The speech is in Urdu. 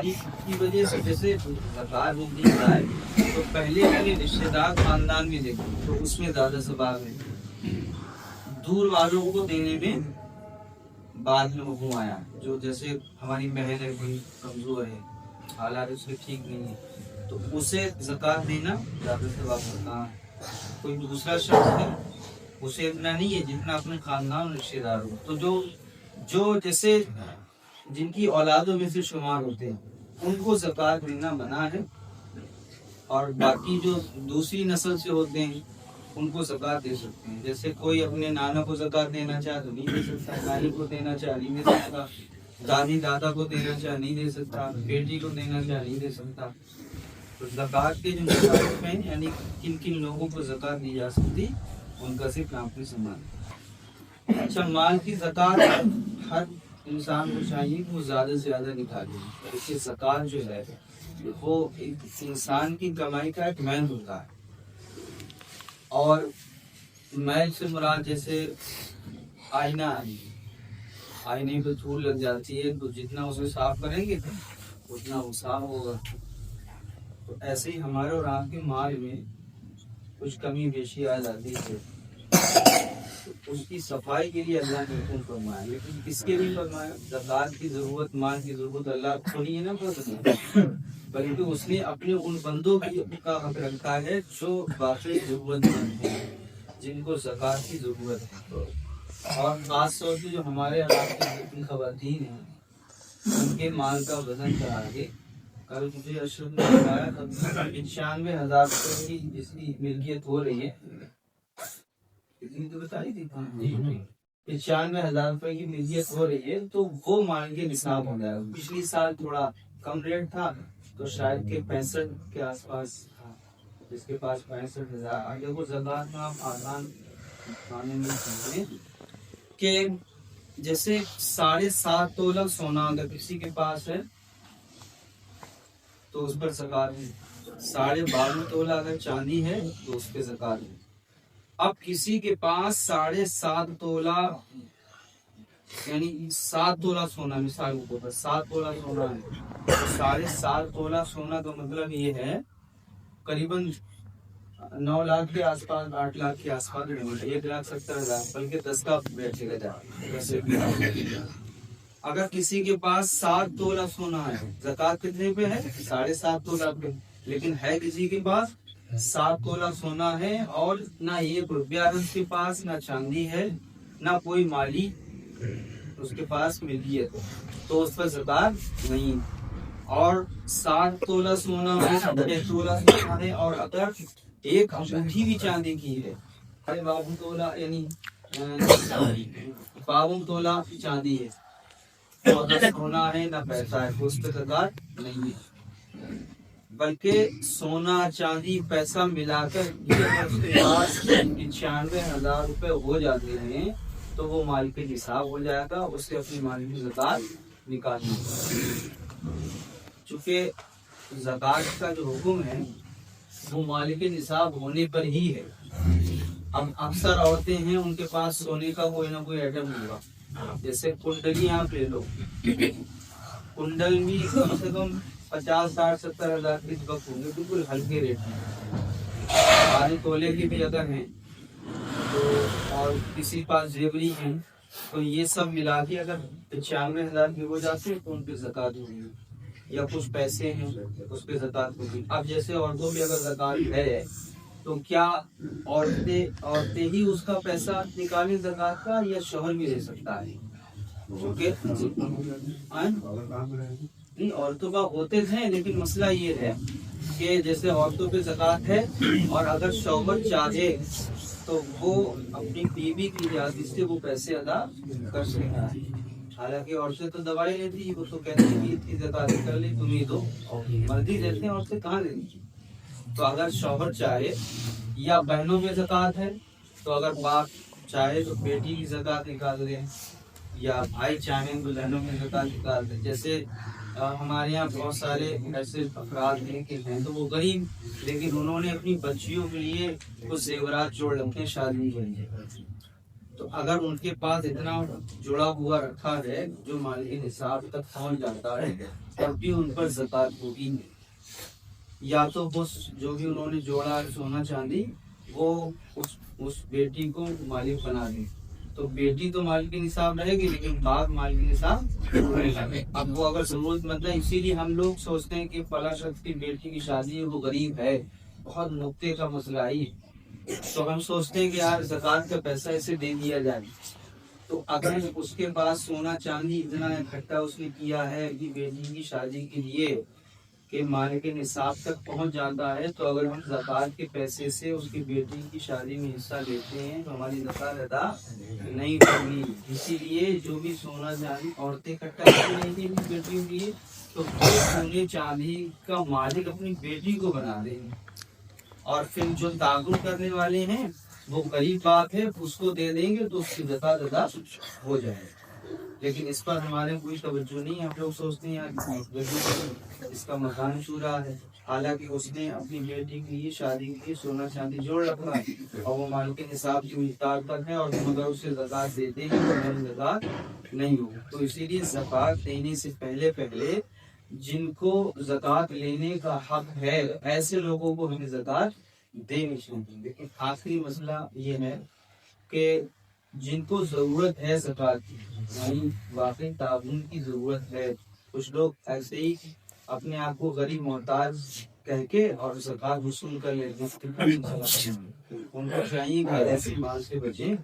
کی وجہ سے جیسے زکوٰۃ دی جائے تو پہلے اپنے رشتے دار خاندان میں دیکھو تو اس میں زیادہ ثواب ہے، دور والوں کو دینے میں بعد میں حکم آیا، جو جیسے ہماری بہن ہے کوئی کمزور ہے، حالات اس کے ٹھیک نہیں ہے تو اسے زکوٰۃ دینا زیادہ ثواب ہوتا ہے۔ کوئی دوسرا شخص ہے اسے اتنا نہیں ہے جتنا اپنے خاندان رشتے دار ہو، تو جو جیسے جن کی اولادوں میں سے شمار ہوتے ہیں ان کو زکوٰۃ دینا منع ہے، اور باقی جو دوسری نسل سے ہوتے ہیں ان کو زکوٰۃ دے سکتے ہیں۔ جیسے کوئی اپنے نانا کو زکوٰۃ دینا چاہے تو نہیں دے سکتا، نانی کو دینا چاہے نہیں دے سکتا، دادی دادا کو دینا چاہے نہیں دے سکتا، بیٹی کو دینا چاہے نہیں دے سکتا۔ تو زکوٰۃ کے جو مطابق ہیں یعنی کن کن لوگوں کو زکوٰۃ دی جا سکتی ان کا صرف نام سامان۔ اچھا، مال کی زکوٰۃ ہر انسان کو چاہیے کہ وہ زیادہ سے زیادہ نکالے، اس کی زکوٰۃ جو ہے وہ ایک انسان کی کمائی کا ایک میل ہوتا ہے، اور میل سے مراد جیسے آئینہ ہے، آئینے پہ دھول لگ جاتی ہے تو جتنا اسے صاف کریں گے اتنا وہ صاف ہوگا۔ تو ایسے ہی ہمارے اور آپ کے مال میں کچھ کمی بیشی آ جاتی ہے تو اس کی صفائی کے لیے اللہ نے حکم فرمایا، لیکن کس کے لیے فرمایا؟ زکوٰۃ کی ضرورت، مال کی ضرورت اللہ کو نہیں ہے نا، بلکہ اس نے اپنے ان بندوں کا حق رکھا ہے جو واقعی ضرورت مند ہیں، جن کو زکوٰۃ کی ضرورت ہے، اور خاص طور سے جو ہمارے علاقے کی جتنی خواتین ہیں ان کے مال کا وزن کرا کے کل مجھے اشرف نے بتایا 95,000 روپے کی جس کی ملکیت ہو رہی ہے، اتنی تو بتائی تھی 95,000 روپے کی ملکیت ہو رہی ہے تو وہ مال کے نصاب ہو جائے گا۔ پچھلی سال تھوڑا کم ریٹ تھا تو شاید کہ 65 کے آس پاس تھا، جس کے پاس 65,000۔ آگے وہ زکوٰۃ میں آپ آسان معنی میں سمجھیں کہ جیسے 7.5 تولہ سونا اگر کسی کے پاس ہے تو اس پر زکوٰۃ ہے، 12.5 تولہ اگر چاندی ہے تو اس پہ زکوٰۃ ہے۔ اب کسی کے پاس 7.5 تولہ یعنی 7 تولہ سونا، مثال کے طور پر 7 تولہ سونا ہے، 7.5 تولہ سونا کا مطلب یہ ہے قریباً 9 لاکھ کے آس پاس، 8 لاکھ کے آس پاس، 1,70,000 بلکہ 10 کا بیٹھے گا جائے۔ اگر کسی کے پاس 7 تولہ سونا ہے، زکوٰۃ کتنے پہ ہے؟ 7.5 تولہ پہ، لیکن ہے کسی کے پاس 7 تولہ سونا ہے اور نہ ایک روپیہ اس کے پاس، نہ چاندی ہے، نہ کوئی مالی اس کے پاس ملکیت ہے، تو اس پر زکوٰۃ نہیں۔ اور 7 تولہ سونا ہے، 6 تولہ سونا ہے، اور اگر ایک انگوٹھی بھی چاندی کی ہے، 52 تولہ یعنی 52 تولہ چاندی ہے، اور نہ سونا ہے نہ پیسہ ہے، تو اس پہ زکوٰۃ نہیں ہے۔ بلکہ سونا چاندی پیسہ ملا کر اگر اس کے پاس 95,000 روپے ہو جاتے ہیں تو وہ مال کے نصاب ہو جائے گا، اسے اپنی مال کی زکوٰۃ نکالنی ہوگی۔ چونکہ زکوٰۃ کا جو حکم ہے وہ مال کے نصاب ہونے پر ہی ہے۔ اب اکثر عورتیں ہیں ان کے پاس سونے کا کوئی نہ کوئی آئٹم ہوگا، جیسے کنڈلی آپ لے لو، کنڈل بھی کم سے کم 50, 60, 70,000 کے وقت ہوں گے، بالکل ہلکے ریٹ میں، 12 تولے کے بھی اگر ہیں تو، اور کسی پاس زیوری ہیں تو یہ سب ملا کے اگر 95,000 کے ہو جاتے ہیں تو ان پہ زکوٰۃ ہوگی، یا کچھ پیسے ہیں اس پہ زکوٰۃ ہوگی۔ اب جیسے عورتوں پہ اگر زکوٰۃ ہے تو کیا عورتیں ہی اس کا پیسہ نکالیں زکوٰۃ کا، یا شوہر بھی دے سکتا ہے؟ نہیں، عورتوں کا ہوتے ہیں، لیکن مسئلہ یہ ہے کہ جیسے عورتوں پہ زکوٰۃ ہے اور اگر شوہر چاہے تو وہ اپنی بیوی کی اجازت سے وہ پیسے ادا کر سکتا ہے۔ حالانکہ عورتیں تو دوائی لیتی، وہ تو کہتے ہیں کہ اتنی زکوٰۃ کر لی تم ہی دو، مرضی دیتے ہیں، عورتیں کہاں دیں؟ تو اگر شوہر چاہے، یا بہنوں میں زکوٰۃ ہے تو اگر باپ چاہے تو بیٹی کی زکوٰۃ نکال دیں، یا بھائی چاہیں تو بہنوں میں زکوٰۃ نکال دیں۔ جیسے ہمارے یہاں بہت سارے ایسے افراد ہیں کہ ہیں تو وہ غریب، لیکن انہوں نے اپنی بچیوں کے لیے کچھ زیورات جوڑ رکھے شادی کے لیے، تو اگر ان کے پاس اتنا جڑا ہوا رکھا ہے جو مال کے نصاب تک پہنچ جاتا ہے تب بھی ان پر زکوٰۃ ہوگی نہیں. یا تو وہ جو بھی انہوں نے جوڑا ہے سونا چاندی وہ اس بیٹی کو مالک بنا دیں تو بیٹی تو مال کے نصاب رہے گی لیکن باپ مال کے نصاب. اب وہ اگر ضرورت مند ہے, اسی لیے ہم لوگ سوچتے ہیں کہ فلاں شخص کی بیٹی کی شادی ہے وہ غریب ہے, بہت نقطے کا مسئلہ ہی تو ہم سوچتے ہیں کہ یار زکوٰۃ کا پیسہ اسے دے دیا جائے. تو اگر اس کے پاس سونا چاندی اتنا اکٹھا اس نے کیا ہے کہ بیٹی کی شادی کے لیے کہ مال کے نصاب تک پہنچ جاتا ہے تو اگر ہم زکوٰۃ کے پیسے سے اس کی بیٹی کی شادی میں حصہ لیتے ہیں تو ہماری زکوٰۃ ادا نہیں ہوگی. اسی لیے جو بھی سونا چاندی عورتیں اکٹھا کر رہی تھیں اپنی بیٹیوں کے لیے تو وہ سونے چاندی کا مالک اپنی بیٹی کو بنا دیں گے اور پھر جو تعاون کرنے والے ہیں وہ غریب باپ ہے اس کو دے دیں گے تو اس کی زکوٰۃ ادا ہو جائے. لیکن اس پر ہمارے کوئی توجہ نہیں. ہم لوگ سوچتے ہیں اس کا مکان چورا ہے حالانکہ اس نے اپنی بیٹی کے لیے شادی کے لیے سونا چاندی جوڑ رکھا ہے اور وہ مال کے نصاب کی مقدار پر ہے اور مگر اسے زکوٰۃ دیتے ہیں تو ہماری زکوٰۃ نہیں ہوگی. تو اسی لیے زکوٰۃ دینے سے پہلے جن کو زکوٰۃ لینے کا حق ہے ایسے لوگوں کو ہمیں زکوٰۃ دینی چاہیے. لیکن آخری مسئلہ یہ ہے کہ جن کو ضرورت ہے زکوٰۃ کی یعنی واقعی تعاون کی ضرورت ہے, کچھ لوگ ایسے ہی اپنے آپ کو غریب محتاج کہہ کے اور زکوٰۃ وصول کر لیتے ہیں. ان کو چاہیے کہ ایسی مال سے بچیں